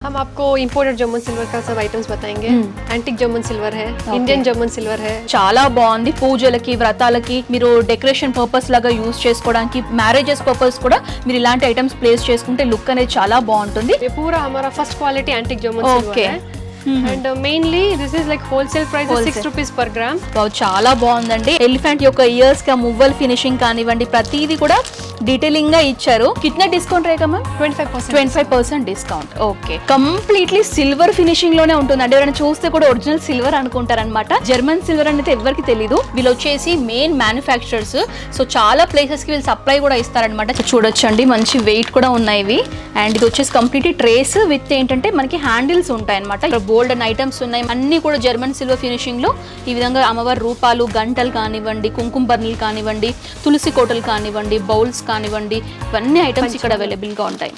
हम आपको imported German silver का सब आइटम्स बताएंगे। एंटिक जर्मन सिल्वर है, ఇండియన్ జర్మన్ సిల్వర్ है। చాలా బాగుంది, పూజలకి వ్రతాలకి మీరు డెకరేషన్ పర్పస్ లాగా యూజ్ చేసుకోవడానికి, మ్యారేజెస్ పర్పస్ కూడా మీరు ఇలాంటి ఐటమ్స్ ప్లేస్ చేసుకుంటే లుక్ అనేది చాలా బాగుంటుంది। ये पूरा हमारा first quality antique German silver है। And mainly this is like wholesale price 6 rupees per gram. చాలా బాగుందండి। ఎలిఫెంట్ యొక్క ఇయర్స్ కా మువ్వల్ ఫినిషింగ్ కానివ్వండి, ప్రతిదీ కూడా డీటెయిలింగ్ గా ఇచ్చారు। కిట్నా డిస్కౌంట్ రేగా ma'am? 25% discount. Okay, completely silver finishing లోనే ఉంటుందండి। ఎవరైనా చూస్తే కూడా ఒరిజినల్ సిల్వర్ అనుకుంటారనమాట। జర్మన్ సిల్వర్ అనేది ఎవరికి తెలియదు। వీళ్ళు వచ్చేసి మెయిన్ మ్యానుఫ్యాక్చరర్స్, సో చాలా ప్లేసెస్ కి వీళ్ళు సప్లై కూడా ఇస్తారనమాట। చూడొచ్చండి, మంచి వెయిట్ కూడా ఉన్నాయి ఇవి। అండ్ ఇది వచ్చేసి కంప్లీట్లీ ట్రేస్ విత్ ఏంటంటే మనకి హ్యాండిల్స్ ఉంటాయి అనమాట। గోల్డెన్ ఐటమ్స్ ఉన్నాయి, అన్ని కూడా జర్మన్ సిల్వర్ ఫినిషింగ్ లో ఈ విధంగా అమ్మవారి రూపాలు, గంటలు కానివ్వండి, కుంకుమ బర్నీలు కానివ్వండి, తులసి కోటలు కానివ్వండి, బౌల్స్ కానివ్వండి, ఇవన్నీ ఐటమ్స్ ఇక్కడ అవైలబుల్ గా ఉంటాయి।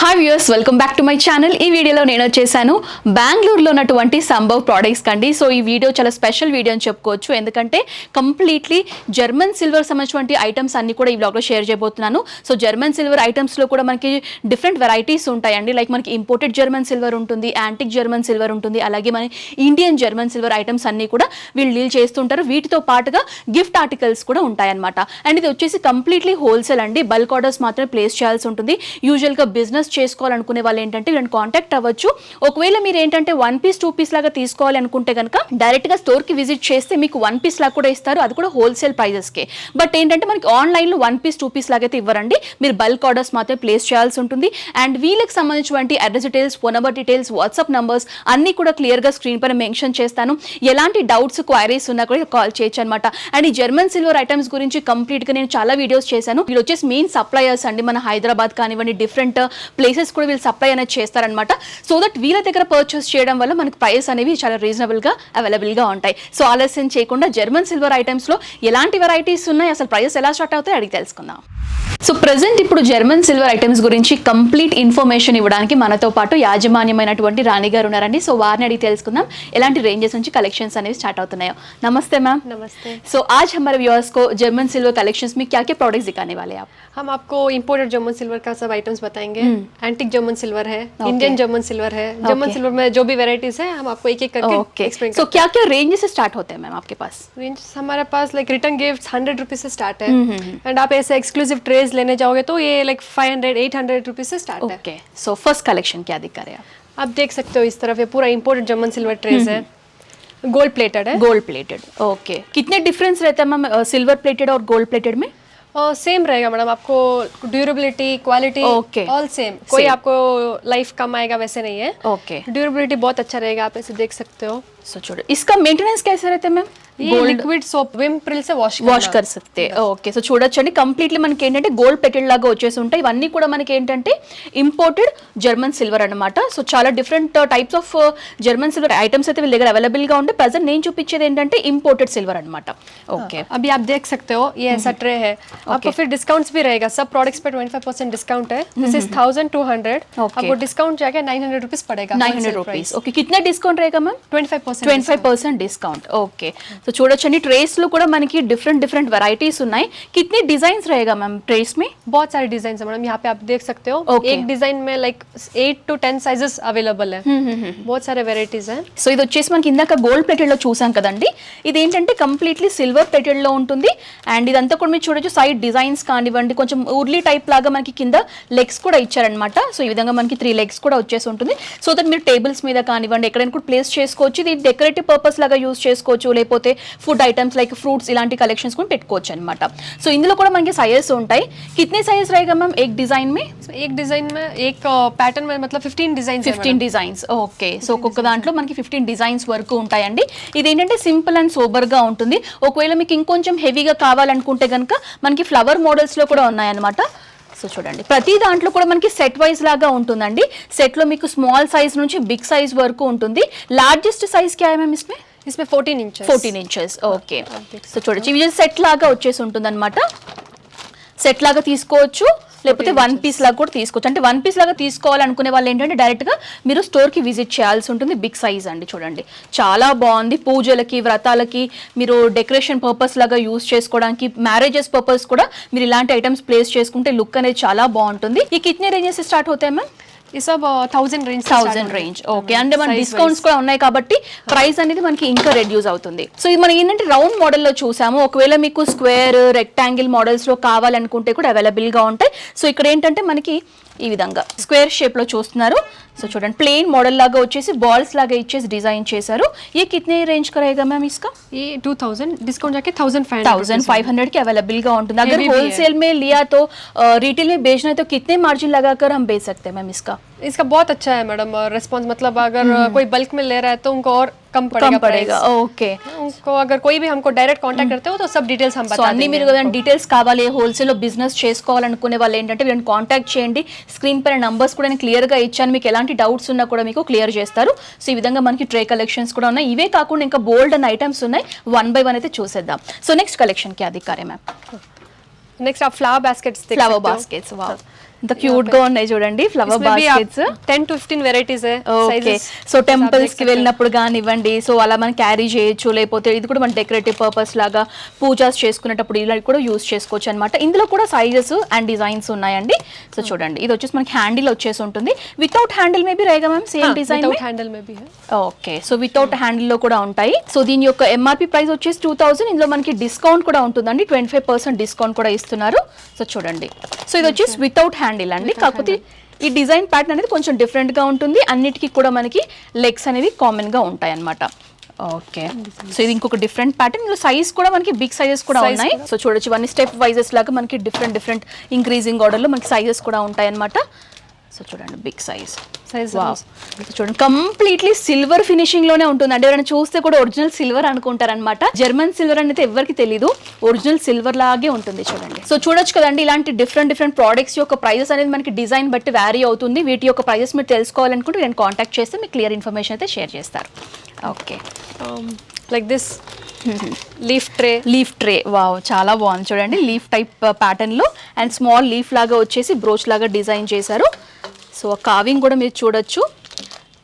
Hi viewers, welcome back to my channel. ఈ వీడియోలో నేను వచ్చేసాను బెంగళూరులో ఉన్నటువంటి సంభవ్ ప్రోడక్ట్స్ కండి। సో ఈ వీడియో చాలా స్పెషల్ వీడియో అని చెప్పుకోవచ్చు, ఎందుకంటే కంప్లీట్లీ జర్మన్ సిల్వర్ సంబంధించిన ఐటమ్స్ అన్ని కూడా ఈ వ్లాగ్లో షేర్ చేయబోతున్నాను। సో జర్మన్ సిల్వర్ ఐటమ్స్లో కూడా మనకి డిఫరెంట్ వెరైటీస్ ఉంటాయండి। లైక్ మనకి ఇంపోర్టెడ్ జర్మన్ సిల్వర్ ఉంటుంది, యాంటిక్ జర్మన్ సిల్వర్ ఉంటుంది, అలాగే మన ఇండియన్ జర్మన్ సిల్వర్ ఐటమ్స్ అన్ని కూడా వీళ్ళు డీల్ చేస్తుంటారు। వీటితో పాటుగా గిఫ్ట్ ఆర్టికల్స్ కూడా ఉంటాయన్నమాట। అండ్ ఇది వచ్చేసి కంప్లీట్లీ హోల్సేల్ అండి, బల్క్ ఆర్డర్స్ మాత్రమే ప్లేస్ చేయాల్సి ఉంటుంది। యూజువల్గా బిజినెస్ చేసుకోవాలనుకునే వాళ్ళు ఏంటంటే వీళ్ళని కాంటాక్ట్ అవ్వచ్చు। ఒకవేళ మీరు ఏంటంటే 1 పీస్ 2 పీస్ లాగా తీసుకోవాలి అనుకుంటే కనుక డైరెక్ట్ గా స్టోర్ కి విజిట్ చేస్తే మీకు 1 పీస్ లాగా కూడా ఇస్తారు, అది కూడా హోల్సేల్ ప్రైజెస్ కే। బట్ ఏంటంటే మనకి ఆన్లైన్ లో 1 పీస్ 2 పీస్ లాగా అయితే ఇవ్వరండి, మీరు బల్క్ ఆర్డర్స్ మాత్రమే ప్లేస్ చేయాల్సి ఉంటుంది। అండ్ వీళ్ళకి సంబంధించినటువంటి address details, phone number details, WhatsApp numbers అన్ని కూడా క్లియర్ గా స్క్రీన్ పైన మెన్షన్ చేస్తాను। ఎలాంటి డౌట్స్, క్వైరీస్ ఉన్నా కూడా కాల్ చేయొచ్చు అనమాట। అండ్ ఈ జర్మన్ సిల్వర్ ఐటమ్స్ గురించి కంప్లీట్ గా నేను చాలా వీడియోస్ చేశాను। వీళ్ళు వచ్చేసి మెయిన్ సప్లయర్స్ అండి, మన హైదరాబాద్ కానివ్వండి, డిఫరెంట్ ప్లేసెస్ కూడా వీళ్ళు సప్లై అనేది చేస్తారనమాట। సో దట్ వీళ్ళ దగ్గర పర్చేస్ చేయడం వల్ల మనకి ప్రైస్ అనేవి చాలా రీజనబుల్ గా అవైలబుల్ గా ఉంటాయి। సో ఆలస్యం చేయకుండా జర్మన్ సిల్వర్ ఐటమ్స్ లో ఎలాంటి వెరైటీస్ ఉన్నాయి, అసలు ప్రైస్ ఎలా స్టార్ట్ అవుతాయి అడిగి తెలుసుకుందాం। సో ప్రెసెంట్ ఇప్పుడు జర్మన్ సిల్వర్ ఐటమ్స్ గురించి కంప్లీట్ ఇన్ఫర్మేషన్ ఇవ్వడానికి మనతో పాటు యాజమాన్యమైనటువంటి రాణి గారు ఉన్నారండి। సో వారిని అడిగి తెలుసుకుందాం ఎలాంటి రేంజెస్ నుంచి కలెక్షన్స్ అనేవి స్టార్ట్ అవుతున్నాయో। నమస్తే मैम। नमस्ते। सो आज हमारे व्यूअर्स को जर्मन सिल्वर कलेक्शंस में क्या क्या प्रोडक्ट्स दिखाने वाले हैं आप? हम आपको इंपोर्टेड जर्मन सिल्वर का सब आइटम्स बताएंगे। एंटिक जर्मन सिल्वर है, इंडियन जर्मन सिल्वर है। जर्मन सिल्वर में जो भी वेराइटीज है हम आपको एक एक करके एक्सप्लेन सो क्या क्या रेंज से स्टार्ट होते हैं मैम आपके पास? रेंज हमारे पास लाइक रिटर्न गिफ्ट 100 रुपीज से स्टार्ट है। एंड आप ऐसे एक्सक्लूसिव ट्रेज लेने जाओगे तो ये लाइक 500-800 रुपीज से स्टार्ट है। ओके, सो फर्स्ट कलेक्शन क्या दिखा रहे हैं आप देख सकते हो इस तरफ ये पूरा इंपोर्टेड जर्मन सिल्वर ट्रेज है, गोल्ड प्लेटेड है। Gold plated, okay. कितने डिफरेंस रहता है मैम सिल्वर प्लेटेड और गोल्ड प्लेटेड में? सेम रहेगा मैडम, आपको ड्यूरेबिलिटी, क्वालिटी ऑल सेम, कोई आपको लाइफ कम आएगा वैसे नहीं है। ओके, ड्यूरेबिलिटी बहुत अच्छा रहेगा, आप ऐसे देख सकते हो। सो छोड़ो, इसका मेंटेनेंस कैसे रहता है मैम? ये लिक्विड सोप विम प्रिल से వాష్ कर सकते। ఓకే, సో చూడొచ్చండి కంప్లీట్లీ మనకి ఏంటంటే గోల్డ్ ప్లేటెడ్ లాగా వచ్చేసి ఉంటాయి। ఇవన్నీ కూడా మనకి ఏంటంటే ఇంపోర్టెడ్ జర్మన్ సిల్వర్ అన్నమాట। సో చాలా different types of German silver items అయితే వీళ్ళ దగ్గర అవైలబుల్ గా ఉంటాయి। ప్రెజెంట్ నేను చూపించేది ఏంటంటే ఇంపోర్టెడ్ సిల్వర్ అన్నమాట। ఓకే, अभी आप देख सकते हो ये ऐसा ट्रे है। आपको फिर डिस्काउंट्स भी रहेगा, सब प्रोडक्ट्स पे 25% डिस्काउंट है। दिस इज 1200, आपको डिस्काउंट जाके 900 रुपीस पड़ेगा। 900 रुपीस। ओके, कितना डिस्काउंट रहेगा मैम? 25% डिस्काउंट। ओके, तो చూడొచ్చండి ట్రేస్ లో కూడా మనకి डिफरेंट वैरायटीज ఉన్నాయి। कितने डिजाइन्स रहेगा मैम ट्रेस में? बहुत सारे डिजाइन है मैडम, यहाँ पे आप देख सकते हो। एक डिजाइन में लाइक 8 to 10 साइजेस अवेलेबल है। बहुत सारे वेराइटीज हैं। సో ఇది వచ్చేసి మనకి ఇందాక గోల్డ్ ప్లేటెడ్ లో చూసాం కదండి, ఇది ఏంటంటే కంప్లీట్లీ సిల్వర్ ప్లేటెడ్ లో ఉంటుంది। అండ్ ఇదంతా కూడా మీరు చూడొచ్చు సైడ్ డిజైన్స్ కానివ్వండి, కొంచెం ఉర్లీ టైప్ లాగా మనకి కింద లెగ్స్ కూడా ఇచ్చారనమాట। సో ఈ విధంగా మనకి 3 లెగ్స్ కూడా వచ్చేసి ఉంటుంది। సో దట్ మీరు టేబుల్స్ మీద కానివ్వండి ఎక్కడైనా కూడా ప్లేస్ చేసుకోవచ్చు। ఇది డెకరేటివ్ పర్పస్ లాగా యూజ్ చేసుకోవచ్చు, లేకపోతే ఫుడ్ ఐటమ్స్ లైక్ ఫ్రూట్స్ ఇలాంటి కలెక్షన్స్ కూడా పెట్టుకోవచ్చు అనమాట। సో ఇందులో కూడా మనకి సైజెస్ ఉంటాయి। कितने साइज रहेगा मैम एक डिजाइन में? एक डिजाइन में एक पैटर्न में मतलब 15 डिजाइन 15 డిజైన్స్। ఓకే, సో ఒక్కొక్క దాంట్లో మనకి 15 డిజైన్స్ వరకు ఉంటాయండి। ఇది ఏంటంటే సింపుల్ అండ్ సోబర్ గా ఉంటుంది। ఒకవేళ మీకు ఇంకొంచెం హెవీగా కావాలనుకుంటే కనుక మనకి ఫ్లవర్ మోడల్స్ లో కూడా ఉన్నాయన్నమాట। సో చూడండి ప్రతి దాంట్లో కూడా మనకి సెట్ వైజ్ లాగా ఉంటుందండి। సెట్ లో మీకు స్మాల్ సైజ్ నుంచి బిగ్ సైజ్ వరకు ఉంటుంది। లార్జెస్ట్ సైజ్ क्या है मैम इसमें? इसमें 14 इंचेस। ఓకే, సో చూడొచ్చు ఇవి సెట్ లాగా వచ్చేసి ఉంటుంది అనమాట। సెట్ లాగా తీసుకోవచ్చు। లేకపోతే 1 పీస్ లాగా కూడా తీసుకోవచ్చు. అంటే 1 పీస్ లాగా తీసుకోవాలనుకునే వాళ్ళు ఏంటంటే డైరెక్ట్ గా మీరు స్టోర్ కి విజిట్ చేయాల్సి ఉంటుంది. బిగ్ సైజ్ అండి, చూడండి చాలా బాగుంది. పూజలకి వ్రతాలకి మీరు డెకరేషన్ పర్పస్ లాగా యూస్ చేసుకోవడానికి, మ్యారేజెస్ పర్పస్ కూడా మీరు ఇలాంటి ఐటమ్స్ ప్లేస్ చేసుకుంటే లుక్ అనేది చాలా బాగుంటుంది. ఈ కిట్నీ రేంజెస్ స్టార్ట్ అవుతాయి మ్యామ్? ये सब 1000 रेंज 1000 రేంజ్. ఓకే, అంటే మన డిస్కౌంట్స్ కూడా ఉన్నాయి కాబట్టి ప్రైస్ అనేది మనకి ఇంకా రెడ్యూస్ అవుతుంది. సో ఇది మనం ఏంటంటే రౌండ్ మోడల్లో చూసాము. ఒకవేళ మీకు స్క్వేర్, రెక్టాంగిల్ మోడల్స్ లో కావాలనుకుంటే కూడా అవైలబుల్ గా ఉంటాయి. సో ఇక్కడ ఏంటంటే మనకి ఈ విధంగా స్క్వేర్ షేప్ లో చూస్తున్నారు. సో చూడండి ప్లెయిన్ మోడల్ లాగా వచ్చేసి బాల్స్ లాగా ఇచ్చేసి డిజైన్ చేశారు. ये कितने रेंज का रहेगा मैम इसका? ये 2000 डिस्काउंट जाके 1500 के अवेलेबल का ఉంటుంది. अगर होलसेल में लिया तो रिटेल में बेचना है तो कितने मार्जिन लगाकर हम बेच सकते हैं मैम इसका? इसका बहुत अच्छा है मैडम रिस्पांस, मतलब अगर कोई बल्क में ले रहा है तो उनको और कम पड़ेगा. ओके, उनको अगर कोई भी हमको डायरेक्ट कांटेक्ट करते हो तो सब डिटेल्स हम बता అన్ని మీరు కదా డీటెయిల్స్ కావాలి, హోల్సేల్ లో బిజినెస్ చేసుకోవాలనుకునే వాళ్ళు ఏంటంటే వీళ్ళని కాంటాక్ట్ చేయండి. స్క్రీన్ పైన నంబర్స్ కూడా నేను క్లియర్ గా ఇచ్చాను. మీకు ఎలాంటి డౌట్స్ ఉన్నా కూడా మీకు క్లియర్ చేస్తారు. సో ఈ విధంగా మనకి ట్రే కలెక్షన్స్ కూడా ఉన్నాయి. ఇవే కాకుండా ఇంకా బోల్డ్ అండ్ ఐటమ్స్ ఉన్నాయి. 1 by 1 అయితే చూసేద్దాం. సో నెక్స్ట్ కలెక్షన్ కి అది కారే మ్యామ్. नेक्स्ट आप फ्लावर बास्केट्स देख ఫ్లవర్ सकते हो. బాస్కెట్స్, వావ్ ఎంత క్యూట్ గా ఉన్నాయి చూడండి ఫ్లవర్ इसमें भी आप బాస్కెట్స్. 10 to 15 వెరైటీస్ है ఓకే, sizes. సో టెంపుల్స్ కి వెళ్ళినప్పుడు కానివ్వండి, సో అలా మనం క్యారీ చేయొచ్చు. లేకపోతే ఇది కూడా మన డెకరేటివ్ పర్పస్ లాగా పూజాస్ చేసుకునేటప్పుడు ఇలా కూడా యూస్ చేసుకోవచ్చు అనమాట. ఇందులో కూడా సైజెస్ అండ్ డిజైన్స్ ఉన్నాయండి. సో చూడండి ఇది వచ్చేసి మనకి హ్యాండిల్ వచ్చేసి ఉంటుంది. Without handle maybe Rega ma'am same design without handle में भी है. ఓకే, సో వితౌట్ హ్యాండిల్ లో కూడా ఉంటాయి. సో దీని యొక్క ఎంఆర్పి ప్రైస్ వచ్చేసి 2000. ఇందులో మనకి డిస్కౌంట్ కూడా ఉంటుందండి, 25% డిస్కౌంట్ కూడా ఇస్తున్నారు. సో చూడండి, సో ఇది వచ్చేసి వితౌట్ హ్యాండిల్ అండి. కాకపోతే ఈ డిజైన్ ప్యాటర్న్ అనేది కొంచెం డిఫరెంట్ గా ఉంటుంది. అన్నిటికీ కూడా మనకి లెగ్స్ అనేవి కామన్ గా ఉంటాయి అన్నమాట. ఓకే, సో ఇది ఇంకొక డిఫరెంట్ ప్యాటర్న్. ఇందులో సైజ్ కూడా మనకి బిగ్ సైజెస్ కూడా ఉన్నాయి. సో చూడొచ్చు ఇవన్నీ స్టెప్ వైజెస్ లాగా మనకి డిఫరెంట్ ఇంక్రీజింగ్ ఆర్డర్ లో మనకి సైజెస్ కూడా ఉంటాయి అన్నమాట. సో చూడండి బిగ్ సైజ్, చూడండి కంప్లీట్లీ సిల్వర్ ఫినిషింగ్ లోనే ఉంటుంది. అంటే ఎవరైనా చూస్తే కూడా ఒరిజినల్ సిల్వర్ అనుకుంటారు అనమాట. జర్మన్ సిల్వర్ అనేది ఎవరికి తెలియదు, ఒరిజినల్ సిల్వర్ లాగే ఉంటుంది చూడండి. సో చూడొచ్చు కదండి ఇలాంటి డిఫరెంట్ ప్రోడక్ట్స్ యొక్క ప్రైజెస్ అనేది మనకి డిజైన్ బట్టి వ్యారీ అవుతుంది. వీటి యొక్క ప్రైజెస్ మీరు తెలుసుకోవాలనుకుంటే నేను కాంటాక్ట్ చేస్తే మీకు క్లియర్ ఇన్ఫర్మేషన్ అయితే షేర్ చేస్తారు. Okay, like this leaf tray, wow చాలా బాగుంది చూడండి. లీఫ్ టైప్ ప్యాటర్న్ లో అండ్ స్మాల్ లీఫ్ లాగా వచ్చేసి బ్రోచ్ లాగా డిజైన్ చేశారు. సో కావింగ్ కూడా మీరు చూడొచ్చు.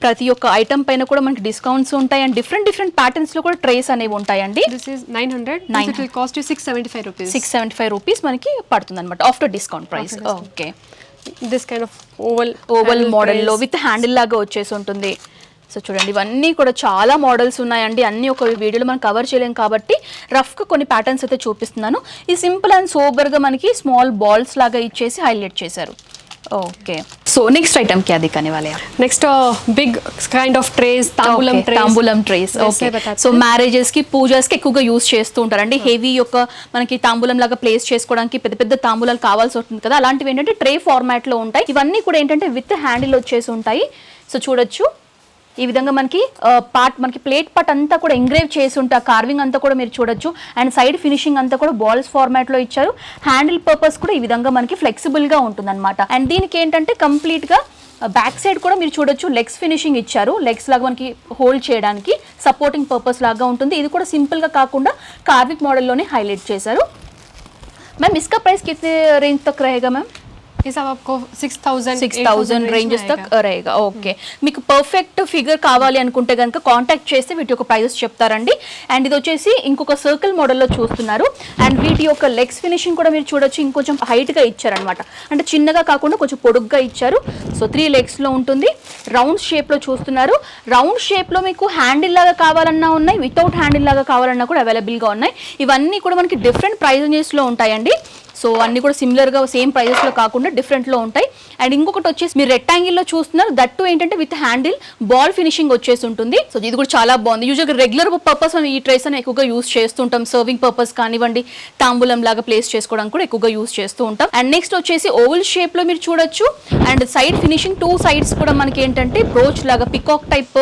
ప్రతి ఒక్క ఐటమ్ పైన కూడా మనకి డిస్కౌంట్స్ ఉంటాయి అండ్ డిఫరెంట్ ప్యాటర్న్స్ లో కూడా ట్రేస్ అనేవి ఉంటాయండి. this is 900. It will cost you 675 rupees. 675 rupees మనకి పడుతుంది అనమాట after discount price. Okay, this kind of oval model లో విత్ హ్యాండిల్ లాగా వచ్చేసి ఉంటుంది. సో చూడండి ఇవన్నీ కూడా చాలా మోడల్స్ ఉన్నాయండి. అన్ని ఒక వీడియోలో మనం కవర్ చేయలేం కాబట్టి రఫ్గా కొన్ని ప్యాటర్న్స్ అయితే చూపిస్తున్నాను. ఈ సింపుల్ అండ్ సోబర్గా మనకి స్మాల్ బాల్స్ లాగా ఇచ్చేసి హైలైట్ చేశారు. ఓకే, సో నెక్స్ట్ ఐటమ్ क्या दिखाने वाले हैं? Next big kind of trace, తాంబూలం ట్రేస్. ఓకే, సో మ్యారేజెస్ కి పూజాస్ కి ఎక్కువగా యూస్ చేస్తూ ఉంటారండి. హెవీ యొక్క మనకి తాంబూలం లాగా ప్లేస్ చేసుకోవడానికి పెద్ద తాంబూలాలు కావాల్సి ఉంటుంది కదా, అలాంటివి ఏంటంటే ట్రే ఫార్మాట్ లో ఉంటాయి. ఇవన్నీ కూడా ఏంటంటే విత్ హ్యాండిల్ వచ్చేసి ఉంటాయి. సో చూడొచ్చు ఈ విధంగా మనకి మనకి ప్లేట్ పార్ట్ అంతా కూడా ఎంగ్రేవ్ చేసి ఉంటా, కార్వింగ్ అంతా కూడా మీరు చూడొచ్చు. అండ్ సైడ్ ఫినిషింగ్ అంతా కూడా బాల్స్ ఫార్మాట్ లో ఇచ్చారు. హ్యాండిల్ పర్పస్ కూడా ఈ విధంగా మనకి ఫ్లెక్సిబుల్ గా ఉంటుంది అనమాట. అండ్ దీనికి ఏంటంటే కంప్లీట్ గా బ్యాక్ సైడ్ కూడా మీరు చూడొచ్చు లెగ్స్ ఫినిషింగ్ ఇచ్చారు. లెగ్స్ లాగా మనకి హోల్డ్ చేయడానికి సపోర్టింగ్ పర్పస్ లాగా ఉంటుంది. ఇది కూడా సింపుల్ గా కాకుండా కార్వింగ్ మోడల్లోనే హైలైట్ చేశారు. మ్యామ్ ఇస్కా ప్రైస్ కితనే రేంజ్ తక్ रहेगा मैम? ये सब आपको 6000 रेंजेस तक रहेगा. ఓకే, మీకు పర్ఫెక్ట్ ఫిగర్ కావాలి అనుకుంటే కనుక కాంటాక్ట్ చేస్తే వీటి యొక్క ప్రైజెస్ చెప్తారండి. అండ్ ఇది వచ్చేసి ఇంకొక సర్కిల్ మోడల్లో చూస్తున్నారు. అండ్ వీటి యొక్క లెగ్స్ ఫినిషింగ్ కూడా మీరు చూడొచ్చు, ఇంకొంచెం హైట్గా ఇచ్చారనమాట. అంటే చిన్నగా కాకుండా కొంచెం పొడుగ్గా ఇచ్చారు. సో 3 లెగ్స్లో ఉంటుంది. రౌండ్ షేప్లో చూస్తున్నారు. రౌండ్ షేప్లో మీకు హ్యాండిల్ లాగా కావాలన్నా ఉన్నాయి, వితౌట్ హ్యాండిల్ లాగా కావాలన్నా కూడా అవైలబుల్గా ఉన్నాయి. ఇవన్నీ కూడా మనకి డిఫరెంట్ ప్రైజెస్లో ఉంటాయండి. సో అన్ని కూడా సిమిలర్గా సేమ్ ప్రైజెస్లో కాకుండా డిఫరెంట్లో ఉంటాయి. అండ్ ఇంకొకటి వచ్చేసి మీరు రెక్టాంగిల్లో చూస్తున్నారు, దట్టు ఏంటంటే విత్ హ్యాండిల్ బాల్ ఫినిషింగ్ వచ్చేసి ఉంటుంది. సో ఇది కూడా చాలా బాగుంది. యూజువల్గా రెగ్యులర్ పర్పస్ మనం ఈ ట్రేస్ అని ఎక్కువగా యూస్ చేస్తుంటాం. సర్వింగ్ పర్పస్ కానివ్వండి, తాంబూలం లాగా ప్లేస్ చేసుకోవడానికి కూడా ఎక్కువగా యూస్ చేస్తూ ఉంటాం. అండ్ నెక్స్ట్ వచ్చేసి ఓవల్ షేప్లో మీరు చూడొచ్చు. అండ్ సైడ్ ఫినిషింగ్ 2 sides కూడా మనకి ఏంటంటే బ్రోచ్ లాగా, పికాక్ టైప్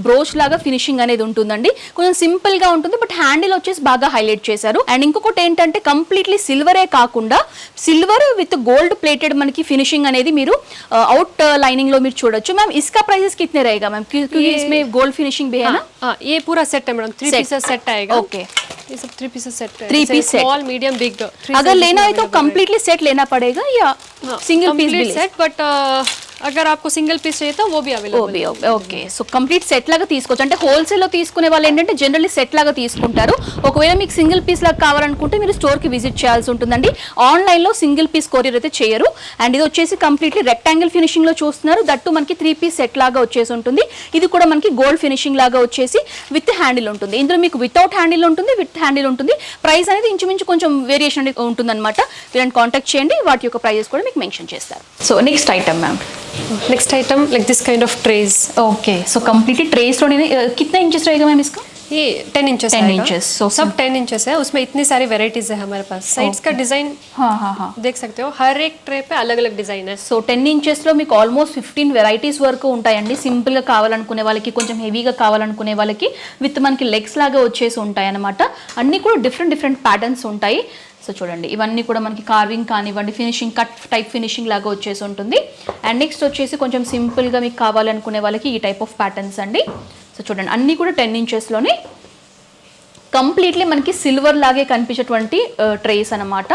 బ్రోచ్ లాగా ఫినిషింగ్ అనేది ఉంటుందండి. కొంచెం సింపుల్ గా ఉంటుంది, బట్ హ్యాండిల్ వచ్చేసి బాగా హైలైట్ చేశారు. అండ్ ఇంకొకటి ఏంటంటే కంప్లీట్లీ సిల్వరే కాకుండా కాకుండా సిల్వర్ విత్ గోల్డ్ ప్లేటెడ్ మనకి ఫినిషింగ్ అనేది మీరు అవుట్ लाइनिंग लो మీరు చూడొచ్చు मैम इसका प्राइस कितने रहेगा मैम क्योंकि इसमें गोल्ड फिनिशिंग भी है ना हाँ ये पूरा सेट है मैडम 3 पीसेस सेट आएगा ओके ये सब 3 पीसेस सेट है 3 piece set small medium big अगर लेना है तो कंप्लीटली सेट लेना पड़ेगा या सिंगल पीस भी सेट बट అగర్ आपको సింగిల్ పీస్ चाहिए तो वो भी अवेलेबल है ఓకే సో కంప్లీట్ సెట్ లాగా తీసుకోవచ్చు అంటే హోల్సేల్ లో తీసుకునే వాళ్ళు ఏంటంటే జనరల్లీ సెట్ లాగా తీసుకుంటారు ఒకవేళ మీకు సింగిల్ పీస్ లాగా కావాలనుకుంటే మీరు స్టోర్ కి విజిట్ చేయాల్సి ఉంటుందండి ఆన్లైన్ లో సింగిల్ పీస్ కొరియర్ అయితే చేయరు అండ్ ఇది వచ్చేసి కంప్లీట్లీ రెక్టాంగిల్ ఫినిషింగ్ లో చూస్తున్నారు దట్టు మనకి 3 పీస్ సెట్ లాగా వచ్చేసి ఉంటుంది ఇది కూడా మనకి గోల్డ్ ఫినిషింగ్ లాగా వచ్చేసి విత్ హ్యాండిల్ ఉంటుంది ఇందులో మీకు వితౌట్ హ్యాండిల్ ఉంటుంది విత్ హ్యాండిల్ ఉంటుంది ప్రైస్ అనేది ఇంచుమించు కొంచెం వేరియేషన్ అనేది ఉంటుందన్నమాట వీళ్ళని కాంటాక్ట్ చేయండి వాటి యొక్క ప్రైజెస్ కూడా మీకు మెన్షన్ చేస్తారు so next item ma'am next item like this kind of trays okay so completely trays लोने कितना इंचेस रहेगा मैम इसका ये 10 इंचेस 10 इंचेस so सब 10 इंचेस है उसमें इतनी सारी वेराइटीज है हमारे पास साइड्स का डिजाइन हाँ देख सकते हो हर एक ट्रे पे अलग अलग डिजाइन है సో 10 ఇంచెస్ లో మీకు ఆల్మోస్ట్ 15 వెరైటీస్ వరకు ఉంటాయండి సింపుల్ గా కావాలనుకునే వాళ్ళకి కొంచెం హెవీగా కావాలనుకునే వాళ్ళకి విత్ మనకి లెగ్స్ లాగా వచ్చేసి ఉంటాయి అన్నమాట అన్ని కూడా డిఫరెంట్ ప్యాటర్న్స్ ఉంటాయి సో చూడండి ఇవన్నీ కూడా మనకి కార్వింగ్ కానివ్వండి ఫినిషింగ్ కట్ టైప్ ఫినిషింగ్ లాగా వచ్చేసి ఉంటుంది అండ్ నెక్స్ట్ వచ్చేసి కొంచెం సింపుల్గా మీకు కావాలనుకునే వాళ్ళకి ఈ టైప్ ఆఫ్ ప్యాటర్న్స్ అండి సో చూడండి అన్నీ కూడా 10 ఇంచెస్లోనే కంప్లీట్లీ మనకి సిల్వర్ లాగే కనిపించేటువంటి ట్రేస్ అనమాట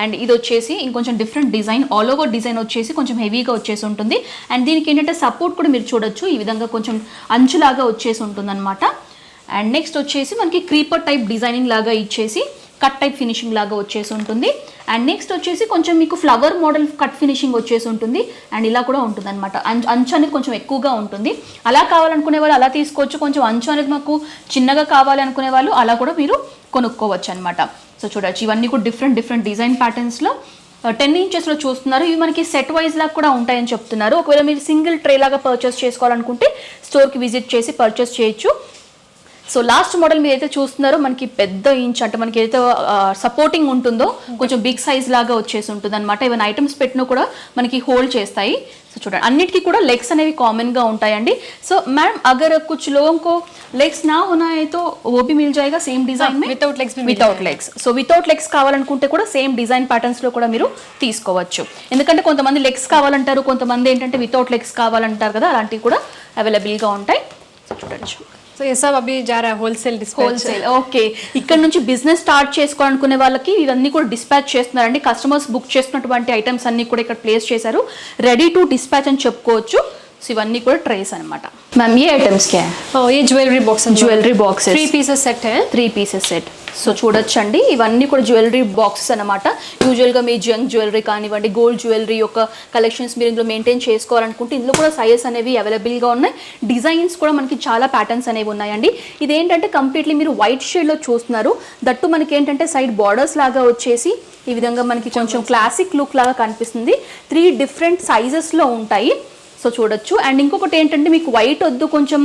అండ్ ఇది వచ్చేసి ఇంకొంచెం different design all over design వచ్చేసి కొంచెం హెవీగా వచ్చేసి ఉంటుంది అండ్ దీనికి ఏంటంటే సపోర్ట్ కూడా మీరు చూడొచ్చు ఈ విధంగా కొంచెం అంచులాగా వచ్చేసి ఉంటుంది అనమాట అండ్ నెక్స్ట్ వచ్చేసి మనకి క్రీపర్ టైప్ డిజైనింగ్ లాగా ఇచ్చేసి కట్ టైప్ ఫినిషింగ్ లాగా వచ్చేసి ఉంటుంది అండ్ నెక్స్ట్ వచ్చేసి కొంచెం మీకు ఫ్లవర్ మోడల్ కట్ ఫినిషింగ్ వచ్చేసి ఉంటుంది అండ్ ఇలా కూడా ఉంటుంది అనమాట అంచు అనేది కొంచెం ఎక్కువగా ఉంటుంది అలా కావాలనుకునే వాళ్ళు అలా తీసుకోవచ్చు కొంచెం అంచు అనేది మాకు చిన్నగా కావాలి అనుకునే వాళ్ళు అలా కూడా మీరు కొనుక్కోవచ్చు అనమాట సో చూడొచ్చు ఇవన్నీ కూడా డిఫరెంట్ డిజైన్ ప్యాటర్న్స్లో 10 ఇంచెస్లో చూస్తున్నారు ఇవి మనకి సెట్ వైజ్ లాగా కూడా ఉంటాయని చెప్తున్నారు ఒకవేళ మీరు సింగిల్ ట్రే లాగా పర్చేస్ చేసుకోవాలనుకుంటే స్టోర్కి విజిట్ చేసి పర్చేస్ చేయొచ్చు సో లాస్ట్ మోడల్ మీరు అయితే చూస్తున్నారో మనకి పెద్ద ఇంచ్ అంటే మనకి ఏదైతే సపోర్టింగ్ ఉంటుందో కొంచెం బిగ్ సైజ్ లాగా వచ్చేసి ఉంటుంది అనమాట ఈవెన్ ఐటమ్స్ పెట్టినా కూడా మనకి హోల్డ్ చేస్తాయి సో చూడండి అన్నిటికీ కూడా లెగ్స్ అనేవి కామన్గా ఉంటాయండి సో मैम अगर कुछ लोगों को लेग्स ना होना है तो वो भी मिल जाएगा सेम डिजाइन में without legs so without legs కావాలనుకుంటే కూడా సేమ్ డిజైన్ ప్యాటర్న్స్ లో కూడా మీరు తీసుకోవచ్చు ఎందుకంటే కొంతమంది లెగ్స్ కావాలంటారు కొంతమంది ఏంటంటే వితౌట్ లెగ్స్ కావాలంటారు కదా అలాంటివి కూడా అవైలబుల్గా ఉంటాయి సో చూడొచ్చు సో ये सब अभी जा रहा है होलसेल హోల్సేల్ ఓకే ఇక్కడ నుంచి బిజినెస్ స్టార్ట్ చేసుకోవాలనుకునే వాళ్ళకి ఇవన్నీ కూడా డిస్పాచ్ చేస్తున్నారండి కస్టమర్స్ బుక్ చేస్తున్నటువంటి ఐటమ్స్ అన్ని కూడా ఇక్కడ ప్లేస్ చేశారు రెడీ టు డిస్పాచ్ అని చెప్పుకోవచ్చు సో ఇవన్నీ కూడా ట్రేస్ అనమాట मैम ये आइटम्स क्या है ये jewellery box jewellery boxes 3 pieces set है 3 పీసెస్ సెట్ సో చూడొచ్చండి ఇవన్నీ కూడా జ్యువెలరీ బాక్సెస్ అనమాట యూజువల్గా మీ జంక్ జ్యువెలరీ కానివ్వండి గోల్డ్ జ్యువెలరీ యొక్క కలెక్షన్స్ మీరు ఇందులో మెయింటైన్ చేసుకోవాలనుకుంటే ఇందులో కూడా సైజెస్ అనేవి అవైలబుల్గా ఉన్నాయి డిజైన్స్ కూడా మనకి చాలా ప్యాటర్న్స్ అనేవి ఉన్నాయండి ఇదేంటంటే కంప్లీట్లీ మీరు వైట్ షేడ్లో చూస్తున్నారు దట్టు మనకి ఏంటంటే సైడ్ బార్డర్స్ లాగా వచ్చేసి ఈ విధంగా మనకి కొంచెం క్లాసిక్ లుక్ లాగా కనిపిస్తుంది 3 డిఫరెంట్ సైజెస్లో ఉంటాయి సో చూడొచ్చు అండ్ ఇంకొకటి ఏంటంటే మీకు వైట్ వద్దు కొంచెం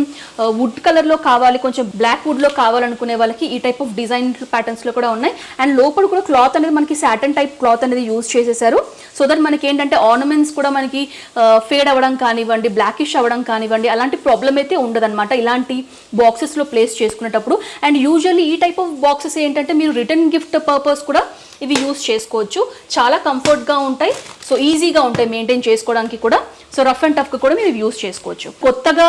వుడ్ కలర్లో కావాలి కొంచెం బ్లాక్ వుడ్లో కావాలనుకునే వాళ్ళకి ఈ టైప్ ఆఫ్ డిజైన్ ప్యాటర్న్స్లో కూడా ఉన్నాయి అండ్ లోపల కూడా క్లాత్ అనేది మనకి సాటన్ టైప్ క్లాత్ అనేది యూజ్ చేసేసారు సో దట్ మనకి ఏంటంటే ఆర్నమెంట్స్ కూడా మనకి ఫేడ్ అవ్వడం కానివ్వండి బ్లాకిష్ అవ్వడం కానివ్వండి అలాంటి ప్రాబ్లం అయితే ఉండదన్నమాట ఇలాంటి బాక్సెస్లో ప్లేస్ చేసుకునేటప్పుడు అండ్ యూజువల్లీ ఈ టైప్ ఆఫ్ బాక్సెస్ ఏంటంటే మీరు రిటర్న్ గిఫ్ట్ పర్పస్ కూడా ఇవి యూజ్ చేసుకోవచ్చు చాలా కంఫర్ట్గా ఉంటాయి సో ఈజీగా ఉంటాయి మెయింటైన్ చేసుకోవడానికి కూడా సో రఫ్ అండ్ టఫ్గా కూడా మీరు యూజ్ చేసుకోవచ్చు కొత్తగా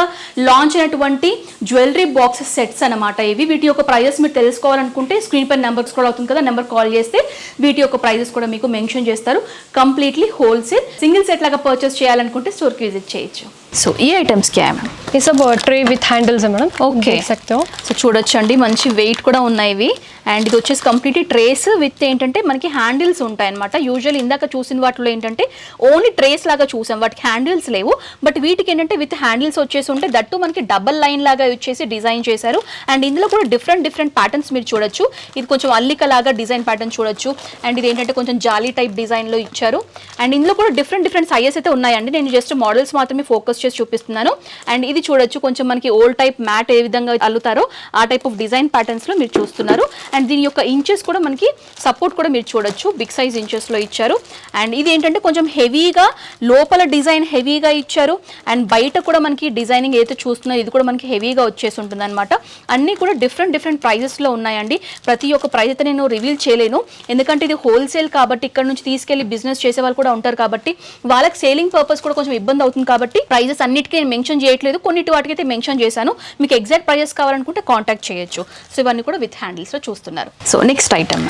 లాంచ్ అయినటువంటి జ్యువెలరీ బాక్సెస్ సెట్స్ అనమాట ఇవి వీటి యొక్క ప్రైజెస్ మీరు తెలుసుకోవాలనుకుంటే స్క్రీన్ పై నెంబర్స్ కూడా అవుతుంది కదా నెంబర్ కాల్ చేస్తే వీటి యొక్క ప్రైజెస్ కూడా మీకు మెన్షన్ చేస్తారు కంప్లీట్లీ హోల్సేల్ సింగిల్ సెట్ లాగా పర్చేస్ చేయాలనుకుంటే స్టోర్కి విజిట్ చేయొచ్చు సో ఈ ఐటమ్స్ क्या है मैम ये सब ट्रे विथ हैंडल्स है मैडम ఓకే देख सकते हो సో చూడొచ్చండి మంచి వెయిట్ కూడా ఉన్నాయి ఇవి అండ్ ఇది వచ్చేసి కంప్లీట్లీ ట్రేస్ విత్ ఏంటంటే మనకి హ్యాండిల్స్ ఉంటాయి అనమాట యూజువల్ ఇందాక చూసిన వాటిలో ఏంటంటే ఓన్లీ ట్రేస్ లాగా చూసాం వాటికి హ్యాండిల్స్ లేవు బట్ వీటికి ఏంటంటే విత్ హ్యాండిల్స్ వచ్చేసి ఉంటే దట్టు మనకి డబల్ లైన్ లాగా వచ్చేసి డిజైన్ చేశారు అండ్ ఇందులో కూడా డిఫరెంట్ ప్యాటర్న్స్ మీరు చూడొచ్చు ఇది కొంచెం అల్లిక లాగా డిజైన్ ప్యాటర్న్ చూడొచ్చు అండ్ ఇది ఏంటంటే కొంచెం జాలీ టైప్ డిజైన్లో ఇచ్చారు అండ్ ఇందులో కూడా డిఫరెంట్ సైజెస్ అయితే ఉన్నాయండి నేను జస్ట్ మోడల్స్ మాత్రమే ఫోకస్ చేసి చూపిస్తున్నాను. అండ్ ఇది చూడొచ్చు, కొంచెం మనకి ఓల్డ్ టైప్ మ్యాట్ ఏ విధంగా అల్లుతారో ఆ టైప్ ఆఫ్ డిజైన్ ప్యాటర్న్స్ లో మీరు చూస్తున్నారు. అండ్ దీని యొక్క ఇంచెస్ కూడా మనకి సపోర్ట్ కూడా మీరు చూడొచ్చు, బిగ్ సైజ్ ఇంచెస్ లో ఇచ్చారు. అండ్ ఇది ఏంటంటే కొంచెం హెవీగా లోపల డిజైన్ హెవీగా ఇచ్చారు. అండ్ బయట కూడా మనకి డిజైనింగ్ ఏదైతే చూస్తున్నా ఇది కూడా మనకి హెవీగా వచ్చేసి ఉంటుంది అనమాట. అన్ని కూడా డిఫరెంట్ ప్రైజెస్ లో ఉన్నాయండి. ప్రతి ఒక్క ప్రైజ్ అయితే నేను రివీల్ చేయలేను, ఎందుకంటే ఇది హోల్సేల్ కాబట్టి ఇక్కడ నుంచి తీసుకెళ్లి బిజినెస్ చేసే వాళ్ళు కూడా ఉంటారు కాబట్టి వాళ్ళకి సేలింగ్ పర్పస్ కూడా కొంచెం ఇబ్బంది అవుతుంది కాబట్టి ప్రైజెస్ అన్నిటికీ నేను మెన్షన్ చేయట్లేదు, కొన్నిటి వాటికైతే మెన్షన్ చేశాను. మీకు ఎగ్జాక్ట్ ప్రైజెస్ కావాలనుకుంటే కాంటాక్ట్ చేయొచ్చు. సో ఇవన్నీ కూడా విత్ హ్యాండిల్స్ లో చూస్తున్నారు. సో నెక్స్ట్ ఐటమ్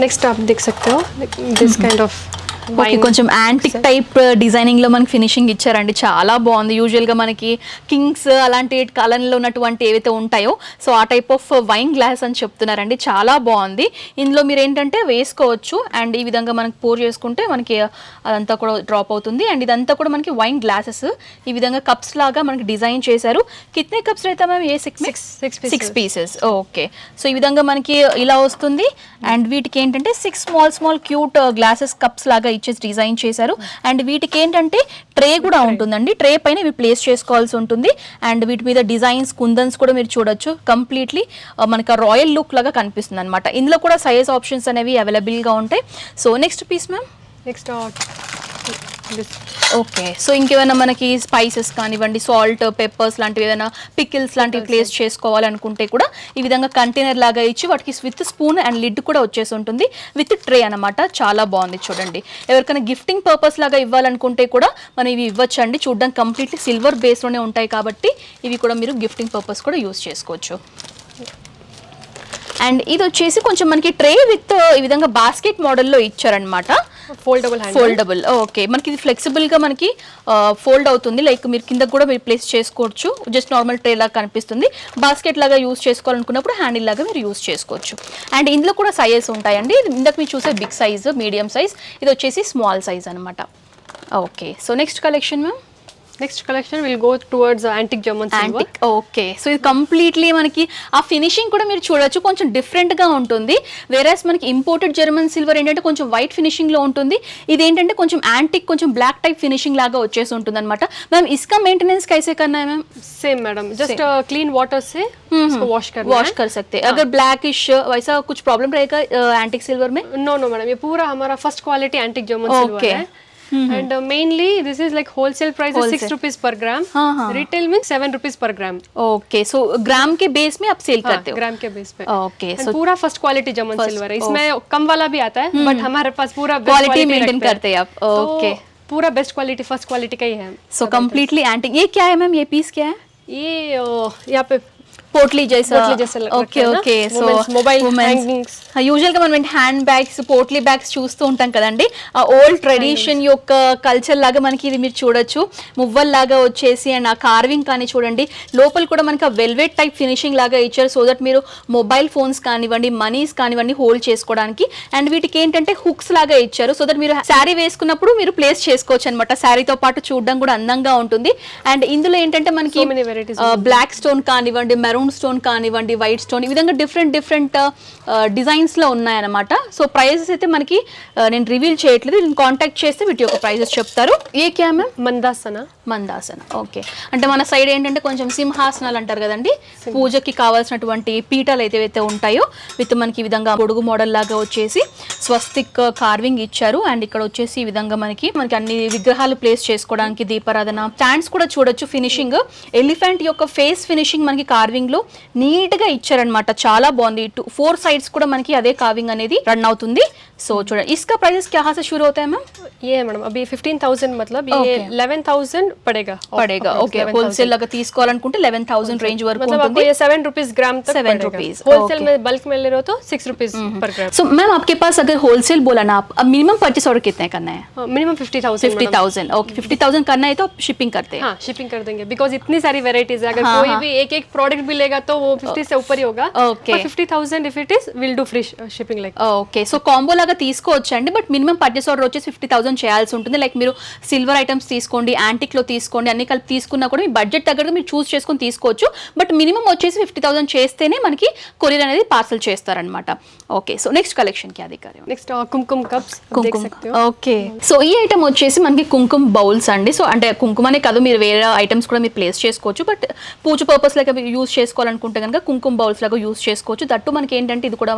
నెక్స్ట్ आप देख सकते हो दिस काइंड ऑफ కొంచెం యాంటిక్ టైప్ డిజైనింగ్ లో మనకి ఫినిషింగ్ ఇచ్చారండి, చాలా బాగుంది. యూజువల్ గా మనకి కింగ్స్ అలాంటి కాలంలో ఉన్నటువంటి ఏవైతే ఉంటాయో సో ఆ టైప్ ఆఫ్ వైన్ గ్లాస్ అని చెప్తున్నారండి, చాలా బాగుంది. ఇందులో మీరు ఏంటంటే వేసుకోవచ్చు అండ్ ఈ విధంగా మనకి పోర్ చేసుకుంటే మనకి అదంతా కూడా డ్రాప్ అవుతుంది. అండ్ ఇదంతా కూడా మనకి వైన్ గ్లాసెస్ ఈ విధంగా కప్స్ లాగా మనకి డిజైన్ చేశారు. కిత్నే కప్స్ అయితే మ్యామ్? ఏ సిక్స్ పీసెస్. ఓకే, సో ఈ విధంగా మనకి ఇలా వస్తుంది. అండ్ వీటికి ఏంటంటే 6 స్మాల్ క్యూట్ గ్లాసెస్ కప్స్ లాగా ఇచ్చేసి డిజైన్ చేశారు. అండ్ వీటికి ఏంటంటే ట్రే కూడా ఉంటుందండి, ట్రే పైన ఇవి ప్లేస్ చేసుకోవాల్సి ఉంటుంది. అండ్ వీటి మీద డిజైన్స్ కుందన్స్ కూడా మీరు చూడొచ్చు, కంప్లీట్లీ మనకి రాయల్ లుక్ లాగా కనిపిస్తుంది అనమాట. ఇందులో కూడా సైజ్ ఆప్షన్స్ అనేవి అవైలబుల్ గా ఉంటాయి. So next piece ma'am? Next okay, so ఇంకేమైనా మనకి స్పైసెస్ కానివ్వండి, సాల్ట్ పెప్పర్స్ లాంటివి ఏదైనా పికిల్స్ లాంటివి ప్లేస్ చేసుకోవాలనుకుంటే కూడా ఈ విధంగా కంటైనర్ లాగా ఇచ్చి వాటికి విత్ స్పూన్ అండ్ లిడ్ కూడా వచ్చేసి ఉంటుంది విత్ ట్రే అనమాట. చాలా బాగుంది చూడండి. ఎవరికైనా గిఫ్టింగ్ పర్పస్ లాగా ఇవ్వాలనుకుంటే కూడా మనం ఇవి ఇవ్వచ్చండి. చూడడానికి కంప్లీట్లీ సిల్వర్ బేస్లోనే ఉంటాయి కాబట్టి ఇవి కూడా మీరు గిఫ్టింగ్ పర్పస్ కూడా యూస్ చేసుకోవచ్చు. అండ్ ఇది వచ్చేసి కొంచెం మనకి ట్రే విత్ ఈ విధంగా బాస్కెట్ మోడల్లో ఇచ్చారనమాట. ఫోల్డబుల్. ఓకే, మనకి ఇది ఫ్లెక్సిబుల్ గా మనకి ఫోల్డ్ అవుతుంది, లైక్ మీరు కింద కూడా మీరు ప్లేస్ చేసుకోవచ్చు. జస్ట్ నార్మల్ ట్రే లాగా కనిపిస్తుంది. బాస్కెట్ లాగా యూస్ చేసుకోవాలనుకున్నప్పుడు హ్యాండిల్ లాగా మీరు యూస్ చేసుకోవచ్చు. అండ్ ఇందులో కూడా సైజెస్ ఉంటాయండి. ఇందాక మీరు చూసే బిగ్ సైజ్, మీడియం సైజ్, ఇది వచ్చేసి స్మాల్ సైజ్ అనమాట. Okay, so next collection ma'am? Next collection will go towards antique German silver. Okay, so ఇది కంప్లీట్లీ మనకి ఆ ఫినిషింగ్ కూడా మీరు చూడొచ్చు, కొంచెం డిఫరెంట్ గా ఉంటుంది. వేరేస్ మనకి ఇంపోర్టెడ్ జర్మన్ సిల్వర్ ఏంటంటే కొంచెం వైట్ ఫినిషింగ్ లో ఉంటుంది. ఇది ఏంటంటే కొంచెం యాంటిక్, కొంచెం బ్లాక్ టైప్ ఫినిషింగ్ లాగా వచ్చేసి ఉంటుంది అనమాట. मैम इसका मेंटेनेंस कैसे करना है ma'am? Same madam, just clean water से इसको वॉश कर सकते हैं. अगर ब्लैकिश वैसा कुछ प्रॉब्लम रहेगा एंटिक सिल्वर में? नो मैडम, ये पूरा हमारा first quality antique German silver है. And mainly this is like wholesale price is 6 rupees per gram. Retail means 7 rupees per gram. Okay, so ग्राम के बेस में आप सेल करते हो? ग्राम के बेस पे. Okay, so पूरा फर्स्ट क्वालिटी जर्मन सिल्वर है. इसमें कम वाला भी आता है बट हमारे पास पूरा क्वालिटी मेंटेन करते हैं आप. Okay, पूरा बेस्ट क्वालिटी फर्स्ट क्वालिटी का ही है. So completely antique. ये क्या है मैम? ये पीस क्या है? ये यहाँ पे पोटली जैसा. Okay, so mobile hangings usual గా మనం హ్యాండ్ బ్యాగ్స్, పోట్లీ బ్యాగ్స్ చూస్తూ ఉంటాం కదండి. ఆ ఓల్డ్ ట్రెడిషన్ యొక్క కల్చర్ లాగా మనకి ఇది మీరు చూడొచ్చు, మువ్వల్ లాగా వచ్చేసి. అండ్ ఆ కార్వింగ్ కానీ చూడండి, లోపల కూడా మనకి వెల్వెట్ టైప్ ఫినిషింగ్ లాగా ఇచ్చారు, సో దట్ మీరు మొబైల్ ఫోన్స్ కానివ్వండి, మనీస్ కానివ్వండి హోల్డ్ చేసుకోవడానికి. అండ్ వీటికి ఏంటంటే హుక్స్ లాగా ఇచ్చారు, సో దట్ మీరు శారీ వేసుకున్నప్పుడు మీరు ప్లేస్ చేసుకోవచ్చు అనమాట. శారీతో పాటు చూడడం కూడా అందంగా ఉంటుంది. అండ్ ఇందులో ఏంటంటే మనకి బ్లాక్ స్టోన్ కానివ్వండి, మెరూన్ స్టోన్ కానివ్వండి, వైట్ స్టోన్, ఈ విధంగా డిఫరెంట్ డిజైన్స్ లో ఉన్నాయన్నమాట. సో ప్రైజెస్ అయితే మనకి నేను రివీల్ చేయట్లేదు, నేను కాంటాక్ట్ చేస్తే వీటి యొక్క ప్రైజెస్ చెప్తారు. ఏ క్యా మ్యామ్? మందాసన. ఓకే, అంటే మన సైడ్ ఏంటంటే కొంచెం సింహాసనాలు అంటారు కదండి, పూజకి కావాల్సినటువంటి పీఠాలు ఏవైతే ఉంటాయో విత్ మనకి ఈ విధంగా గొడుగు మోడల్ లాగా వచ్చేసి స్వస్తిక్ కార్వింగ్ ఇచ్చారు. అండ్ ఇక్కడ వచ్చేసి ఈ విధంగా మనకి అన్ని విగ్రహాలు ప్లేస్ చేసుకోవడానికి, దీపారాధన స్టాండ్స్ కూడా చూడొచ్చు. ఫినిషింగ్ ఎలిఫెంట్ యొక్క ఫేస్ ఫినిషింగ్ మనకి కార్వింగ్ లో నీట్ గా ఇచ్చారనమాట, చాలా బాగుంది. 4 sides కూడా మనకి అదే కార్వింగ్ అనేది రన్ అవుతుంది. సో చూడండి, इसका प्राइस क्या से शुरू होता है मैम? ये मैडम अभी 15,000 मतलब ये 11,000 पड़ेगा. ओके, होलसेल लगा తీసుకోవాలనుకుంటే 11,000 రేంజ్ వరకు ఉంటుంది. मतलब ये 7 रुपीस ग्राम तक 7 रुपीस होलसेल में बल्क में ले रहे हो तो 6 रुपीस पर ग्राम. सो मैम आपके पास अगर होलसेल बोला ना, आप मिनिमम परचेस ऑर्डर कितने करना है? मिनिमम 50,000. ओके, 50,000 करना है तो शिपिंग करते हैं? हाँ, शिपिंग कर देंगे बिकॉज इतनी सारी वेराइटीज है. अगर कोई भी एक प्रोडक्ट भी लेगा तो वो 50 से ऊपर ही होगा. Okay, 50,000 if it is will do free shipping like. Okay, so combo లాగా తీసుకోవచ్చండి, బట్ మినిమం పర్చేస్ ఆర్డర్ వచ్చేసి 50,000 చేయాల్సి ఉంటుంది. లైక్ మీరు సిల్వర్ ఐటమ్స్ తీసుకోండి, యాంటిక్ లో లో తీసుకోండి, అన్ని కలిపి తీసుకున్నా కూడా మీ బడ్జెట్ తగ్గట్టుగా మీరు చూస్ చేసుకొని తీసుకోవచ్చు. బట్ మినిమం వచ్చేసి 50,000 చేస్తేనే మనకి కొరియర్ అనేది పార్సల్ చేస్తారనమాట. ఓకే, సో నెక్స్ట్ కలెక్షన్ కి అధికారి. నెక్స్ట్ कुमकुम కప్స్. ఓకే, సో ఈ ఐటమ్ వచ్చేసి మనకి కుంకుమ బౌల్స్ అండి. సో అంటే కుంకుమనే కాదు, మీరు వేరే ఐటమ్స్ కూడా మీరు ప్లేస్ చేసుకోవచ్చు. బట్ పూజ పర్పస్ లాగా యూస్ చేసుకోవాలనుకుంటే కనుక కుంకుమ బౌల్స్ లాగా యూస్ చేసుకోవచ్చు. దట్టు మనకి ఏంటంటే ఇది కూడా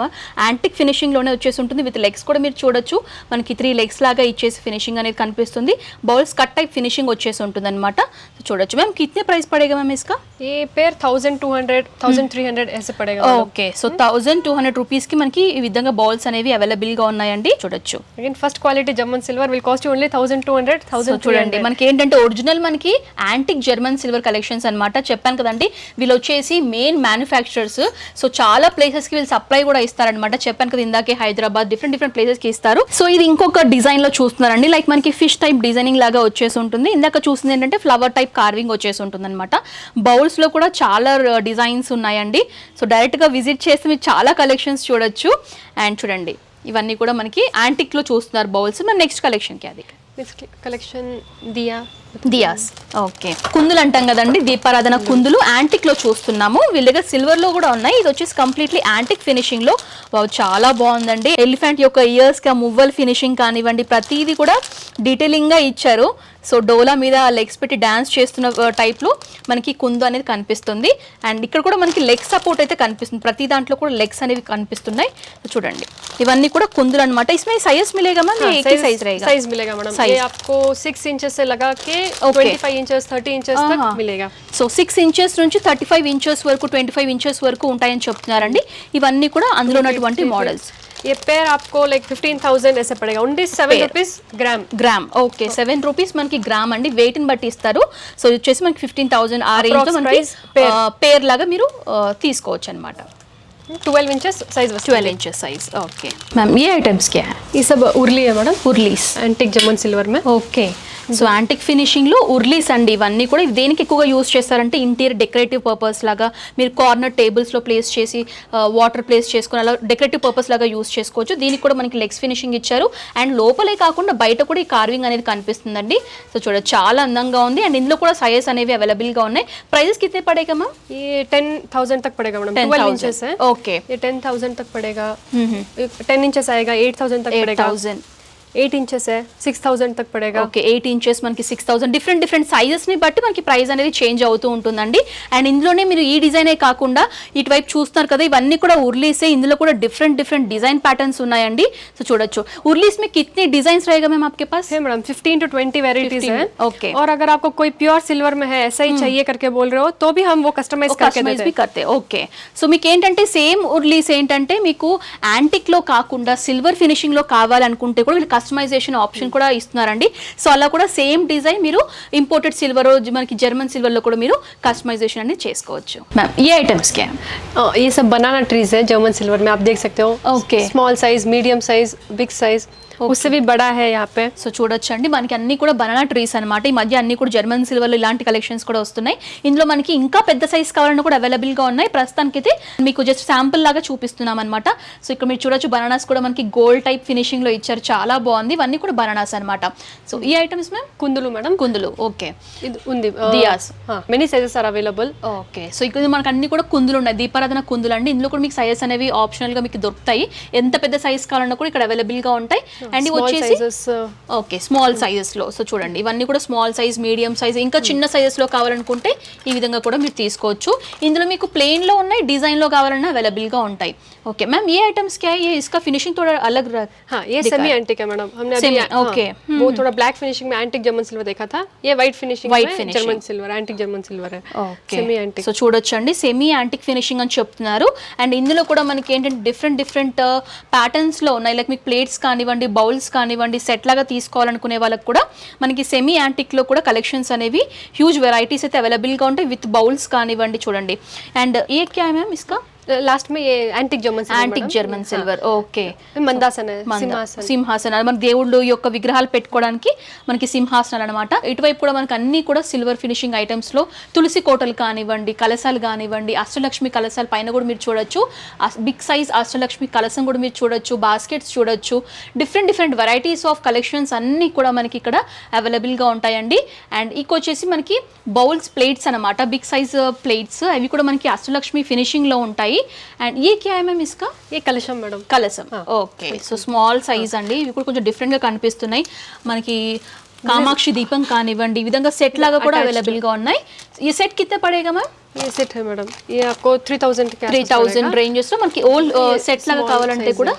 యాంటిక్ ఫినిషింగ్ లోనే వచ్చేసి ఉంటుంది. విత్ లెగ్స్ కూడా మీరు చూడొచ్చు, మనకి 3 legs లాగా ఇచ్చేసి ఫినిషింగ్ అనేది కనిపిస్తుంది. బౌల్స్ కట్ టైప్ ఫినిషింగ్ వచ్చేసి ఉంటుంది అనమాట. చూడొచ్చు మ్యామ్. కితనే ప్రైస్ పడేగా మ్యామ్ ఇస్కా? ये पेयर 1200 1300 ऐसे पड़ेगा. ఓకే, సో 1200 రూపీస్ కి మనకి ఈ విధంగా బౌల్స్ అనేవి అవైలబుల్ గా ఉన్నాయండి. చూడొచ్చు. Again first quality German silver will cost you only 1200 1300. చూడండి, మనకి ఏంటంటే ఒరిజినల్ మనకి యాంటిక్ జర్మన్ సిల్వర్ కలెక్షన్స్ అన్నమాట. చెప్పాను కదండి, వీళ్ళు వచ్చేసి మెయిన్ మ్యానుఫ్యాక్చరర్స్. సో చాలా ప్లేసెస్ కి వీళ్ళు సప్లై కూడా ఇస్తారనమాట. చెప్పాను కదా ఇందాకే, హైదరాబాద్ డిఫరెంట్ ప్లేసెస్ కి ఇస్తారు. సో ఇది ఇంకొక డిజైన్ లో చూస్తున్నారండి. లైక్ మనకి ఫిష్ టైప్ డిజైనింగ్ లాగా వచ్చేసి ఉంటుంది. ఇందాక చూసింది ఏంటంటే ఫ్లవర్ టైప్ కార్వింగ్ వచ్చేసి ఉంటుంది అనమాట. బౌల్స్ లో కూడా చాలా డిజైన్స్ ఉన్నాయండి. సో డైరెక్ట్ గా విజిట్ చేస్తే మీరు చాలా కలెక్షన్స్ చూడొచ్చు. అండ్ చూడండి, ఇవన్నీ కూడా మనకి యాంటిక్ లో చూస్తున్నారు బౌల్స్. మన నెక్స్ట్ కలెక్షన్ కి అది నెక్స్ట్ కలెక్షన్ దియాస్. ఓకే, కుందులు అంటాం కదండి, దీపారాధన కుందులు యాంటిక్ లో చూస్తున్నాము. వీళ్ళ దగ్గర సిల్వర్ లో కూడా ఉన్నాయి. ఇది వచ్చేసి కంప్లీట్లీ యాంటిక్ ఫినిషింగ్ లో. వావ్, చాలా బాగుందండి. ఎలిఫెంట్ యొక్క ఇయర్స్ గా మువ్వల్ ఫినిషింగ్ కానివ్వండి, ప్రతిదీ కూడా డీటెయిలింగ్ గా ఇచ్చారు. సో డోలా మీద లెగ్స్ పెట్టి డాన్స్ చేస్తున్న టైప్ లో మనకి కుందు అనేది కనిపిస్తుంది. అండ్ ఇక్కడ కూడా మనకి లెగ్ సపోర్ట్ అయితే కనిపిస్తుంది. ప్రతి దాంట్లో కూడా లెగ్స్ అనేవి కనిపిస్తున్నాయి. చూడండి, ఇవన్నీ కూడా కుందులు అనమాట. इसमें साइज मिलेगा मैम? ये एक ही साइज रहेगा? साइज मिलेगा मैडम. ये आपको 6 इंचेस से लगा के 25 इंचेस 30 इंचेस तक मिलेगा. సో 6 ఇంచెస్ నుంచి 35 ఇంచెస్ వరకు 25 ఇంచెస్ వరకు ఉంటాయని చెప్తున్నారండి. ఇవన్నీ కూడా అందులో ఉన్నటువంటి మోడల్స్. ये पेयर आपको लाइक 15,000 ऐसे पड़ेगा. Only 7 rupees gram. Okay, 7 rupees మనకి గ్రామ్ అండి. వెయిట్ ని బట్టి ఇస్తారు. సో ఇది వచ్చేసి మనకి 15,000 ఆ రేంజ్ లో మనకి పేర్ లాగా మీరు తీసుకోవచ్చు అనమాట. 12 inches size. 12 inches size. Okay ma'am, ये आइटम्स क्या है? ये सब उर्ली है मैडम. उर्लीस एंटिक जर्मन सिल्वर में. ఓకే, సో యాంటిక్ ఫినిషింగ్ లో ఉర్లీస్ అండి. ఇవన్నీ కూడా దేనికి ఎక్కువగా యూస్ చేస్తారంటే ఇంటీరియర్ డెకరేటివ్ పర్పస్ లాగా మీరు కార్నర్ టేబుల్స్ లో ప్లేస్ చేసి వాటర్ ప్లేస్ చేసుకుని అలా డెకరేటివ్ పర్పస్ లాగా యూస్ చేసుకోవచ్చు. దీనికి కూడా మనకి లెగ్స్ ఫినిషింగ్ ఇచ్చారు. అండ్ లోపలే కాకుండా బయట కూడా ఈ కార్వింగ్ అనేది కనిపిస్తుందండి. సో చూడండి, చాలా అందంగా ఉంది. అండ్ ఇందులో కూడా సైజెస్ అనేవి అవైలబుల్ గా ఉన్నాయి. ప్రైజెస్ కితనే పడేగా మ్యామ్? ये 10,000 तक पड़ेगा मैडम. 12 इंचेस है. ओके, ये 10,000 तक पड़ेगा. 10 इंचेस आएगा 8,000 तक पड़ेगा. 8,000. 8 इंचेस है 6,000 तक पड़ेगा. ఓకే, 8 ఇంచెస్ మనకి 6,000. డిఫరెంట్ సైజెస్ ని బట్టి మనకి ప్రైస్ అనేది చేంజ్ అవుతూ ఉంటుందండి. అండ్ ఇందులోనే మీరు ఈ డిజైనే కాకుండా ఇటువైపు చూస్తున్నారు కదా, ఇవన్నీ కూడా ఉర్లీసే. ఇందులో కూడా డిఫరెంట్ డిజైన్ ప్యాటర్న్స్ ఉన్నాయండి. సో చూడొచ్చు, ఉర్లీస్ में कितने डिजाइन्स रहेगा मैम आपके पास? है मैडम 15 to 20 वेराइटीज है. ओके, और अगर आपको कोई प्योर सिल्वर में है ऐसा ही चाहिए करके बोल रहे हो तो भी हम वो कस्टमाइज करते. ఓకే, సో మీకు ఏంటంటే సేమ్ ఉర్లీస్ ఏంటంటే మీకు యాంటిక్ లో కాకుండా సిల్వర్ ఫినిషింగ్ లో కావాలనుకుంటే కూడా వీళ్ళు కస్టమైజేషన్ ఆప్షన్ కూడా ఇస్తున్నారండి. సో అలా కూడా సేమ్ డిజైన్ మీరు ఇంపోర్టెడ్ సిల్వర్ మనకి జర్మన్ సిల్వర్ లో కూడా మీరు కస్టమైజేషన్ అనేది చేసుకోవచ్చు. మ్యామ్, ఈ ఐటమ్స్ क्या है? ये सब बनाना ट्रीज है जर्मन सिल्वर में. आप देख सकते हो. Okay, small size, medium size, big size. उससे भी बड़ा है यहाँ पे. సో చూడొచ్చండి, మనకి అన్ని కూడా బనానా ట్రీస్ అనమాట. ఈ మధ్య అన్ని కూడా జర్మన్ సిల్వర్ లో ఇలాంటి కలెక్షన్స్ కూడా వస్తున్నాయి. ఇందులో మనకి ఇంకా పెద్ద సైజ్ కావాలన్నా కూడా అవైలబుల్ గా ఉన్నాయి. ప్రస్తుతానికి అయితే మీకు జస్ట్ శాంపుల్ లాగా చూపిస్తున్నాం అనమాట. సో ఇక్కడ మీరు చూడొచ్చు, బనానాస్ కూడా మనకి గోల్డ్ టైప్ ఫినిషింగ్ లో ఇచ్చారు. చాలా బాగుంది. ఇవన్నీ కూడా బనానాస్ అనమాట. సో ఈ ఐటమ్స్ మ్యామ్? కుందులు మేడం. కుందులు. ఓకే, ఇది ఉంది diyas. Many sizes are available. Okay, so ఇక్కడ మనకి అన్ని కూడా కుందులు ఉన్నాయి. దీపారాధన కుందులు అండి. ఇందులో కూడా మీకు సైజెస్ అనేవి ఆప్షనల్ గా మీకు దొరుకుతాయి. ఎంత పెద్ద సైజ్ కావాలన్నా కూడా ఇక్కడ అవైలబుల్ గా ఉంటాయి. అండ్ ఇవి వచ్చేసి ఓకే, స్మాల్ సైజెస్ లో. సో చూడండి, ఇవన్నీ కూడా స్మాల్ సైజ్, మీడియం సైజ్, ఇంకా చిన్న సైజెస్ లో కావాలనుకుంటే ఈ విధంగా కూడా మీరు తీసుకోవచ్చు. ఇందులో మీకు ప్లేన్ లో ఉన్నాయి, డిజైన్ లో కావాలన్నా అవైలబుల్ గా ఉంటాయి. ఓకే मैम, ये आइटम्स क्या है? ये इसका फिनिशिंग थोड़ा अलग हाँ, ये सेमी एंटिक है मैडम. हमने अभी ओके, वो थोड़ा ब्लैक फिनिशिंग में एंटिक जर्मन सिल्वर देखा था. ये वाइट फिनिशिंग में German silver, antique German silver है. Okay, semi antique. సో చూడొచ్చండి, సెమీ యాంటిక్ ఫినిషింగ్ అని చెప్తున్నారు. అండ్ ఇందులో కూడా మనకి ఏంటంటే డిఫరెంట్ ప్యాటర్న్స్ లో ఉన్నాయి. లైక్ మీకు ప్లేట్స్ కానివ్వండి, బౌల్స్ కానివ్వండి, సెట్ లాగా తీసుకోవాలనుకునే వాళ్ళకి కూడా మనకి సెమీ యాంటిక్ లో కూడా కలెక్షన్స్ అనేవి హ్యూజ్ వెరైటీస్ అయితే అవైలబుల్ గా ఉంటాయి. విత్ బౌల్స్ కానివ్వండి. చూడండి, అండ్ ఏ క్యా మ్యామ్ ఇస్కా? लास्ट में ये एंटिक జర్మన్ సిల్వర్ ఓకే మందాసన సింహాసనాలు మన దేవుళ్ళు యొక్క విగ్రహాలు పెట్టుకోవడానికి మనకి సింహాసనాలు అనమాట. ఇటువైపు కూడా మనకి అన్ని కూడా సిల్వర్ ఫినిషింగ్ ఐటమ్స్ లో తులసి కోటలు కానివ్వండి, కలశాలు కానివ్వండి, అష్టలక్ష్మి కలశాలు పైన కూడా మీరు చూడొచ్చు, బిగ్ సైజ్ అష్టలక్ష్మి కలశం కూడా మీరు చూడొచ్చు, బాస్కెట్స్ చూడొచ్చు, డిఫరెంట్ వెరైటీస్ ఆఫ్ కలెక్షన్స్ అన్ని కూడా మనకి ఇక్కడ అవైలబుల్ గా ఉంటాయండి. అండ్ వచ్చేసి మనకి బౌల్స్ ప్లేట్స్ అనమాట, బిగ్ సైజ్ ప్లేట్స్, అవి కూడా మనకి అష్టలక్ష్మి ఫినిషింగ్ లో ఉంటాయి. అండ్ ये क्या है मैम इसका? ये कलशम మేడం. కలశం ఓకే. సో స్మాల్ సైజ్ అండి, ఇవి కూడా కొంచెం డిఫరెంట్ గా కనిపిస్తున్నాయి మనకి. కామాక్షి దీపం కానివ్వండి, ఈ విధంగా సెట్ లాగా కూడా అవైలబుల్ గా ఉన్నాయి. ఈ సెట్ కిतना पड़ेगा मैम? ये सेट है मैडम, ये आपको 3000 के 3000 రేంజెస్ లో మనకి ఓల్ సెట్ లాగా కావాలంటే కూడా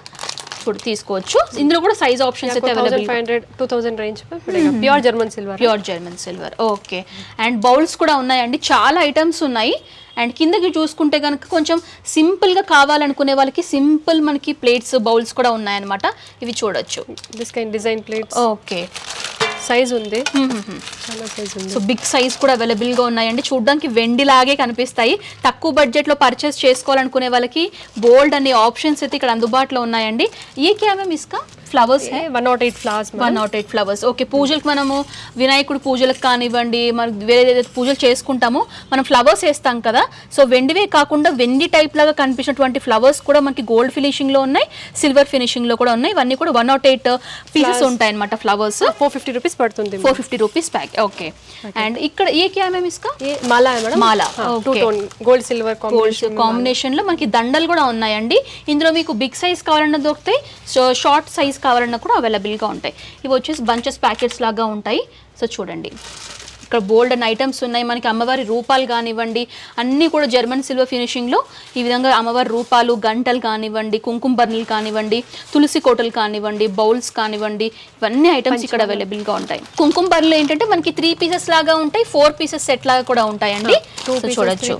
ఇప్పుడు తీసుకోవచ్చు. ఇందులో కూడా సైజ్ ఆప్షన్స్ అయితే అవైలబుల్. 1500 2000 రేంజ్ पे पड़ेगा. Pure German silver okay. And bowls కూడా ఉన్నాయండి, చాలా ఐటమ్స్ ఉన్నాయి. అండ్ కిందకి చూసుకుంటే కనుక కొంచెం సింపుల్గా కావాలనుకునే వాళ్ళకి సింపుల్ మనకి ప్లేట్స్ బౌల్స్ కూడా ఉన్నాయన్నమాట, ఇవి చూడొచ్చు. This kind design plates okay. Size ఉంది, చాలా సైజ్ ఉంది. సో బిగ్ సైజ్ కూడా అవైలబుల్గా ఉన్నాయండి, చూడడానికి వెండిలాగే కనిపిస్తాయి. తక్కువ బడ్జెట్లో పర్చేస్ చేసుకోవాలనుకునే వాళ్ళకి బోల్డ్ అనే ఆప్షన్స్ అయితే ఇక్కడ అందుబాటులో ఉన్నాయండి. ఏ క్యా మ్యామ్ ఇస్కా? Flowers 108 flowers 108 flowers okay. పూజలకు మనము వినాయకుడు పూజలకు కానివ్వండి, మనం వేరే ఏదైతే పూజలు చేసుకుంటామో మనం ఫ్లవర్స్ వేస్తాం కదా, సో వెండివే కాకుండా వెండి టైప్ లాగా కనిపించినటువంటి ఫ్లవర్స్ కూడా మనకి గోల్డ్ ఫినిషింగ్ లో ఉన్నాయి, సిల్వర్ ఫినిషింగ్ లో కూడా ఉన్నాయి. ఇవన్నీ కూడా 108 పీసెస్ ఉంటాయి అనమాట. ఫ్లవర్స్ 450 రూపీస్ పడుతుంది, 450 రూపీస్ ప్యాక్ ఓకే. అండ్ ఇక్కడ ఏ క్యా మ్యామ్ ఇస్కా? మాలా మేడం, మాలా two tone gold silver combination లో మనకి దండలు కూడా ఉన్నాయండి. ఇందులో మీకు బిగ్ సైజ్ కావాలన్నా దొరుకుతాయి, సో షార్ట్ సైజ్ కావాలన్నా కూడా అవైలబుల్గా ఉంటాయి. ఇవి వచ్చేసి బంచెస్ ప్యాకెట్స్ లాగా ఉంటాయి. సో చూడండి ఇక్కడ బోల్డ్ అండ్ ఐటమ్స్ ఉన్నాయి మనకి. అమ్మవారి రూపాలు కానివ్వండి, అన్నీ కూడా జర్మన్ సిల్వర్ ఫినిషింగ్లో ఈ విధంగా అమ్మవారి రూపాలు, గంటలు కానివ్వండి, కుంకుమ బర్నీలు కానివ్వండి, తులసి కోటలు కానివ్వండి, బౌల్స్ కానివ్వండి, ఇవన్నీ ఐటమ్స్ ఇక్కడ అవైలబుల్గా ఉంటాయి. కుంకుమ బర్నీలు ఏంటంటే మనకి 3 పీసెస్ లాగా ఉంటాయి, 4 పీసెస్ సెట్ లాగా కూడా ఉంటాయండి. చూడొచ్చు.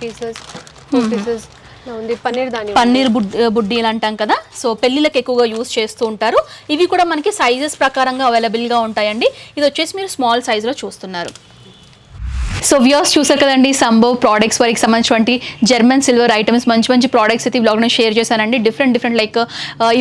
పన్నీర్ బుడ్డీలు అంటాం కదా, సో పెళ్ళిళ్ళకి ఎక్కువగా యూజ్ చేస్తూ ఉంటారు. ఇవి కూడా మనకి సైజెస్ ప్రకారంగా అవైలబుల్గా ఉంటాయండి. ఇది వచ్చేసి మీరు స్మాల్ సైజులో చూస్తున్నారు. సో వ్యూవర్స్ చూసారు కదండి, సంభవ్ ప్రోడక్ట్స్ వారికి సంబంధించినటువంటి జర్మన్ సిల్వర్ ఐటమ్స్ మంచి ప్రోడక్ట్స్ అయితే ఈ బ్లాగ్లో షేర్ చేశానండి. Different like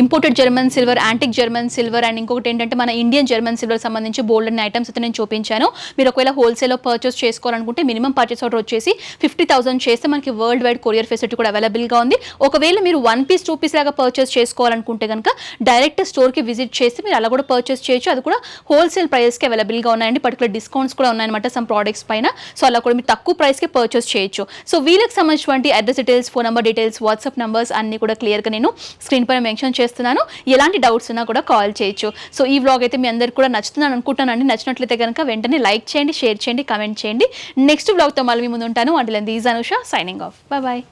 imported German silver, antique German silver, and ఇంకొకటి ఏంటంటే మన ఇండియన్ జర్మన్ సిల్వర్ సంబంధించి బోల్డ్ అనే ఐటమ్స్ అయితే నేను చూపించాను. మీరు ఒకవేళ హోల్సేల్లో పర్చేస్ చేసుకోవాలనుకుంటే మినిమం పర్చేస్ ఆర్డర్ వచ్చేసి 50,000 చేస్తే మనకి వరల్డ్ వైడ్ కొరియర్ ఫెసిలిటీ కూడా అవైలబుల్గా ఉంది. ఒకవేళ మీరు 1 పీస్ 2 పీస్ లాగా పర్చేస్ చేసుకోవాలనుకుంటే కనుక డైరెక్ట్ స్టోర్కి విజిట్ చేసి మీరు అలా కూడా పర్చేస్ చేయొచ్చు. అది కూడా హోల్సేల్ ప్రైస్కి అవైలబుల్గా ఉన్నాయండి. పర్టికులర్ డిస్కౌంట్స్ కూడా ఉన్నాయన్నమాట సమ్ ప్రోడక్ట్స్ పైన. సో అలా కూడా మీరు తక్కువ ప్రైస్కి పర్చేస్ చేయొచ్చు. సో వీళ్ళకి సంబంధించినటువంటి address details, phone number details, WhatsApp numbers అన్ని కూడా క్లియర్గా నేను స్క్రీన్ పైన మెన్షన్ చేస్తున్నాను. ఎలాంటి డౌట్స్ ఉన్నా కూడా కాల్ చేయొచ్చు. సో ఈ వ్లాగ్ అయితే మీ అందరికీ కూడా నచ్చుతుందని అనుకుంటానండి. నచ్చినట్లయితే కనుక వెంటనే లైక్ చేయండి, షేర్ చేయండి, కామెంట్ చేయండి. నెక్స్ట్ వ్లాగ్తో మళ్ళీ మీ ముందు ఉంటాను. Until then this Anusha signing off. Bye bye.